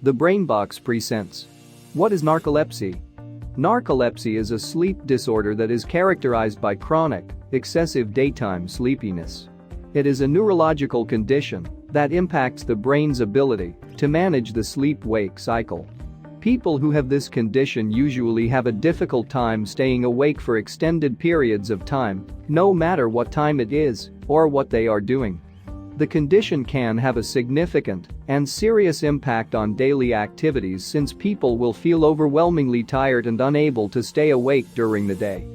The brain box presents. What is narcolepsy? Narcolepsy is a sleep disorder that is characterized by chronic, excessive daytime sleepiness. It is a neurological condition that impacts the brain's ability to manage the sleep-wake cycle. People who have this condition usually have a difficult time staying awake for extended periods of time, no matter what time it is or what they are doing. The condition can have a significant and serious impact on daily activities since people will feel overwhelmingly tired and unable to stay awake during the day.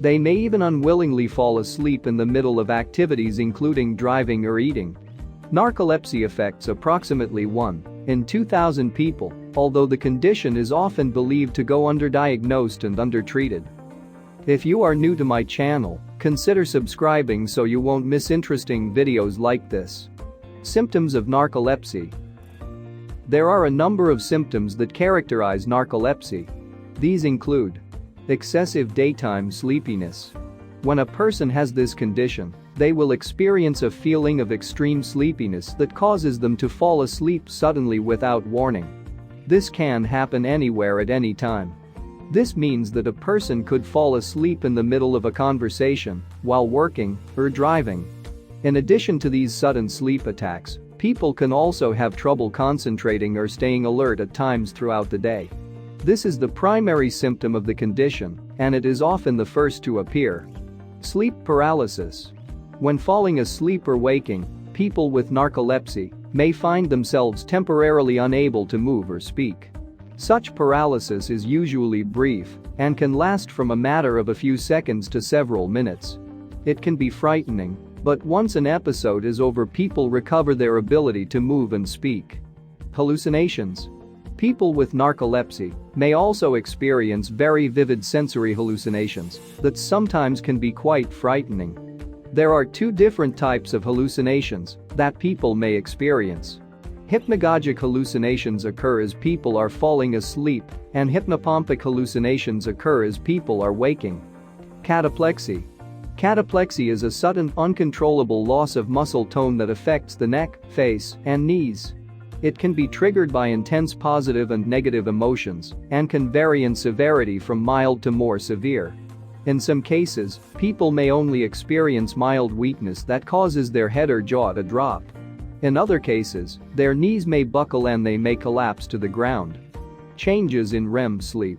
They may even unwillingly fall asleep in the middle of activities including driving or eating. Narcolepsy affects approximately 1 in 2,000 people, although the condition is often believed to go underdiagnosed and undertreated. If you are new to my channel, consider subscribing so you won't miss interesting videos like this. Symptoms of narcolepsy. There are a number of symptoms that characterize narcolepsy. These include excessive daytime sleepiness. When a person has this condition, they will experience a feeling of extreme sleepiness that causes them to fall asleep suddenly without warning. This can happen anywhere at any time. This means that a person could fall asleep in the middle of a conversation, while working, or driving. In addition to these sudden sleep attacks, people can also have trouble concentrating or staying alert at times throughout the day. This is the primary symptom of the condition, and it is often the first to appear. Sleep paralysis. When falling asleep or waking, people with narcolepsy may find themselves temporarily unable to move or speak. Such paralysis is usually brief and can last from a matter of a few seconds to several minutes. It can be frightening, but once an episode is over, people recover their ability to move and speak. Hallucinations. People with narcolepsy may also experience very vivid sensory hallucinations that sometimes can be quite frightening. There are two different types of hallucinations that people may experience. Hypnagogic hallucinations occur as people are falling asleep, and hypnopompic hallucinations occur as people are waking. Cataplexy. Cataplexy is a sudden, uncontrollable loss of muscle tone that affects the neck, face, and knees. It can be triggered by intense positive and negative emotions and can vary in severity from mild to more severe. In some cases, people may only experience mild weakness that causes their head or jaw to drop. In other cases, their knees may buckle and they may collapse to the ground. Changes in REM sleep.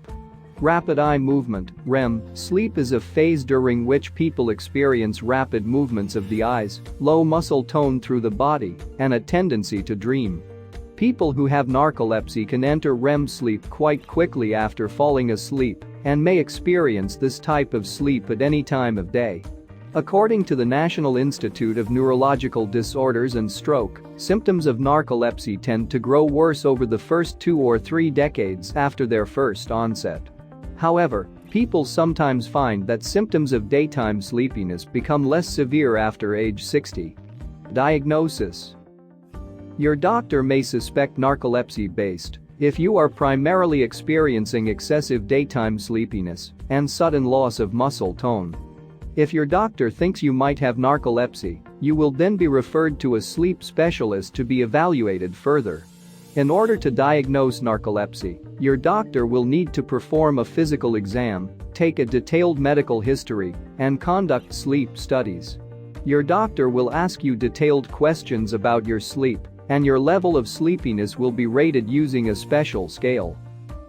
Rapid eye movement, REM, sleep is a phase during which people experience rapid movements of the eyes, low muscle tone through the body, and a tendency to dream. People who have narcolepsy can enter REM sleep quite quickly after falling asleep and may experience this type of sleep at any time of day. According to the National Institute of Neurological Disorders and Stroke, symptoms of narcolepsy tend to grow worse over the first 2 or 3 decades after their first onset. However, people sometimes find that symptoms of daytime sleepiness become less severe after age 60. Diagnosis. Your doctor may suspect narcolepsy based if you are primarily experiencing excessive daytime sleepiness and sudden loss of muscle tone. If your doctor thinks you might have narcolepsy, you will then be referred to a sleep specialist to be evaluated further. In order to diagnose narcolepsy, your doctor will need to perform a physical exam, take a detailed medical history, and conduct sleep studies. Your doctor will ask you detailed questions about your sleep, and your level of sleepiness will be rated using a special scale.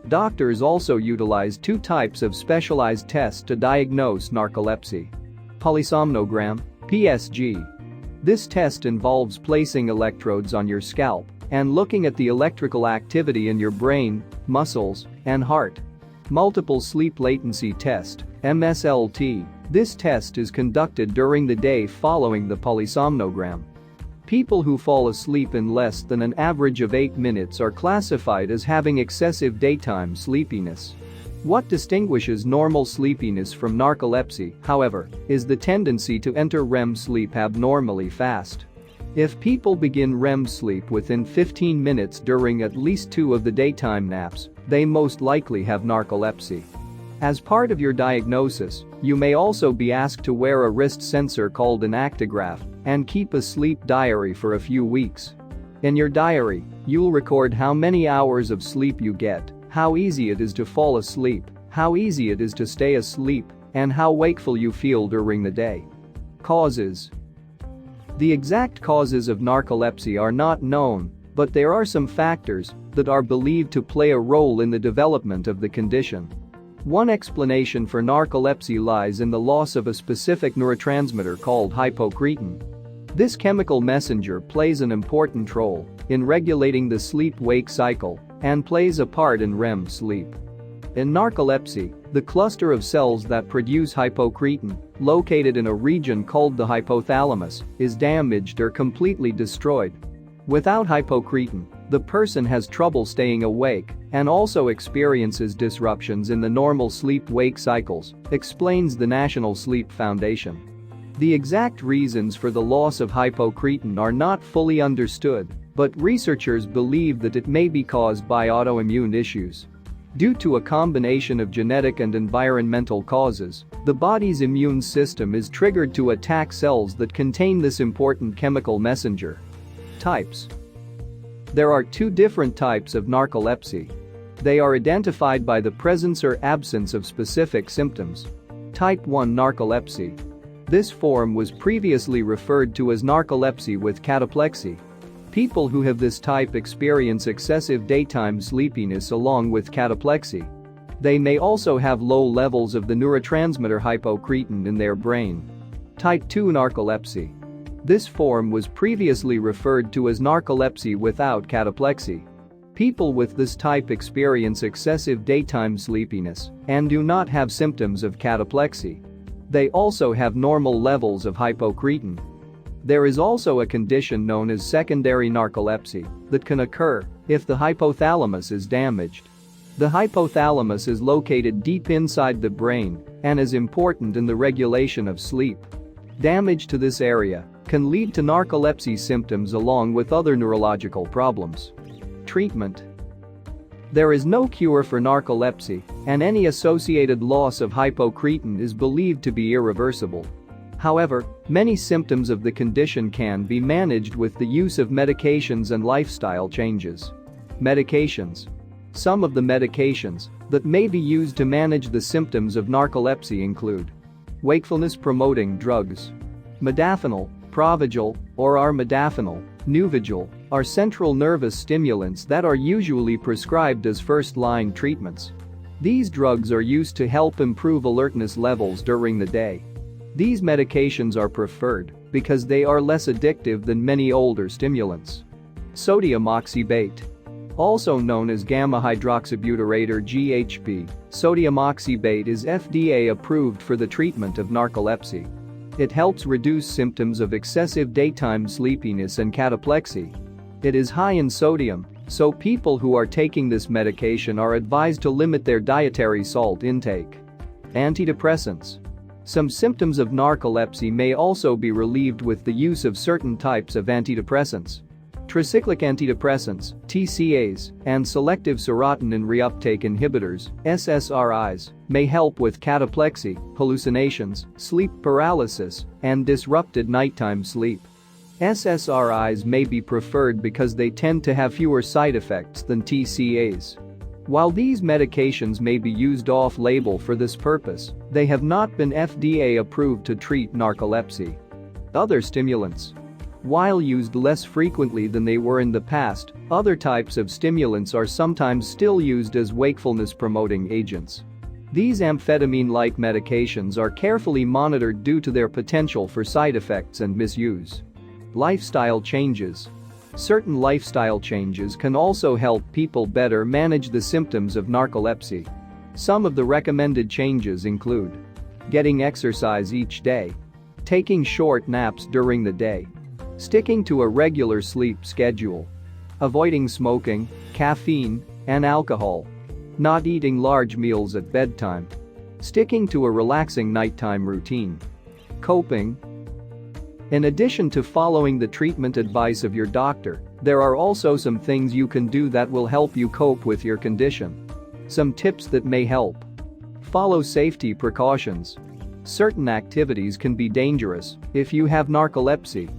Doctors also utilize 2 types of specialized tests to diagnose narcolepsy. Polysomnogram, PSG. This test involves placing electrodes on your scalp and looking at the electrical activity in your brain, muscles, and heart. Multiple sleep latency test, MSLT. This test is conducted during the day following the polysomnogram. People who fall asleep in less than an average of 8 minutes are classified as having excessive daytime sleepiness. What distinguishes normal sleepiness from narcolepsy, however, is the tendency to enter REM sleep abnormally fast. If people begin REM sleep within 15 minutes during at least 2 of the daytime naps, they most likely have narcolepsy. As part of your diagnosis, you may also be asked to wear a wrist sensor called an actigraph and keep a sleep diary for a few weeks. In your diary, You'll record how many hours of sleep you get, how easy it is to fall asleep, how easy it is to stay asleep, and how wakeful you feel during the day. Causes. The exact causes of narcolepsy are not known, but there are some factors that are believed to play a role in the development of the condition. One explanation for narcolepsy lies in the loss of a specific neurotransmitter called hypocretin. This chemical messenger plays an important role in regulating the sleep-wake cycle and plays a part in REM sleep. In narcolepsy, the cluster of cells that produce hypocretin, located in a region called the hypothalamus, is damaged or completely destroyed. Without hypocretin, the person has trouble staying awake and also experiences disruptions in the normal sleep-wake cycles, explains the National Sleep Foundation. The exact reasons for the loss of hypocretin are not fully understood, but researchers believe that it may be caused by autoimmune issues. Due to a combination of genetic and environmental causes, the body's immune system is triggered to attack cells that contain this important chemical messenger. Types. There are two different types of narcolepsy. They are identified by the presence or absence of specific symptoms. Type 1 narcolepsy. This form was previously referred to as narcolepsy with cataplexy. People who have this type experience excessive daytime sleepiness along with cataplexy. They may also have low levels of the neurotransmitter hypocretin in their brain. Type 2 narcolepsy. This form was previously referred to as narcolepsy without cataplexy. People with this type experience excessive daytime sleepiness and do not have symptoms of cataplexy. They also have normal levels of hypocretin. There is also a condition known as secondary narcolepsy that can occur if the hypothalamus is damaged. The hypothalamus is located deep inside the brain and is important in the regulation of sleep. Damage to this area can lead to narcolepsy symptoms along with other neurological problems. Treatment. There is no cure for narcolepsy, and any associated loss of hypocretin is believed to be irreversible. However, many symptoms of the condition can be managed with the use of medications and lifestyle changes. Medications. Some of the medications that may be used to manage the symptoms of narcolepsy include wakefulness-promoting drugs. Modafinil, Provigil, or armodafinil, Nuvigil, are central nervous stimulants that are usually prescribed as first-line treatments. These drugs are used to help improve alertness levels during the day. These medications are preferred because they are less addictive than many older stimulants. Sodium oxybate. Also known as gamma-hydroxybutyrate or GHB, sodium oxybate is FDA approved for the treatment of narcolepsy. It helps reduce symptoms of excessive daytime sleepiness and cataplexy. It is high in sodium, so people who are taking this medication are advised to limit their dietary salt intake. Antidepressants. Some symptoms of narcolepsy may also be relieved with the use of certain types of antidepressants. Tricyclic antidepressants, TCAs, and selective serotonin reuptake inhibitors, SSRIs, may help with cataplexy, hallucinations, sleep paralysis, and disrupted nighttime sleep. SSRIs may be preferred because they tend to have fewer side effects than TCAs. While these medications may be used off-label for this purpose, they have not been FDA approved to treat narcolepsy. Other stimulants. While used less frequently than they were in the past, other types of stimulants are sometimes still used as wakefulness-promoting agents. These amphetamine-like medications are carefully monitored due to their potential for side effects and misuse. Lifestyle changes. Certain lifestyle changes can also help people better manage the symptoms of narcolepsy. Some of the recommended changes include getting exercise each day, taking short naps during the day, sticking to a regular sleep schedule, avoiding smoking, caffeine, and alcohol, not eating large meals at bedtime, sticking to a relaxing nighttime routine. Coping. In addition to following the treatment advice of your doctor, there are also some things you can do that will help you cope with your condition. Some tips that may help. Follow safety precautions. Certain activities can be dangerous if you have narcolepsy.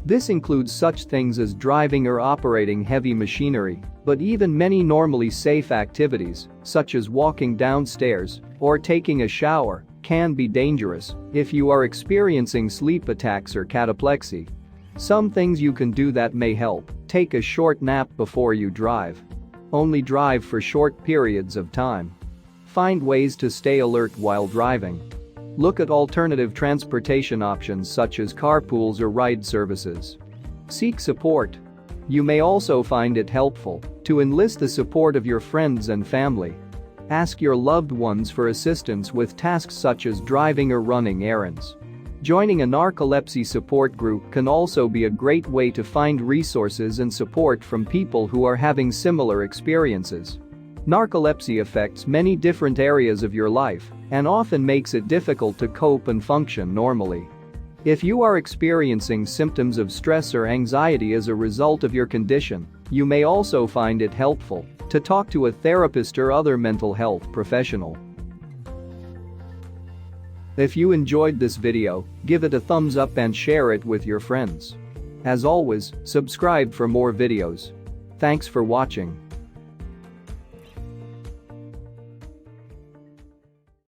This includes such things as driving or operating heavy machinery, but even many normally safe activities, such as walking downstairs or taking a shower, can be dangerous if you are experiencing sleep attacks or cataplexy. Some things you can do that may help: take a short nap before you drive. Only drive for short periods of time. Find ways to stay alert while driving. Look at alternative transportation options such as carpools or ride services. Seek support. You may also find it helpful to enlist the support of your friends and family. Ask your loved ones for assistance with tasks such as driving or running errands. Joining a narcolepsy support group can also be a great way to find resources and support from people who are having similar experiences. Narcolepsy affects many different areas of your life and often makes it difficult to cope and function normally. If you are experiencing symptoms of stress or anxiety as a result of your condition, you may also find it helpful to talk to a therapist or other mental health professional. If you enjoyed this video, give it a thumbs up and share it with your friends. As always, subscribe for more videos. Thanks for watching.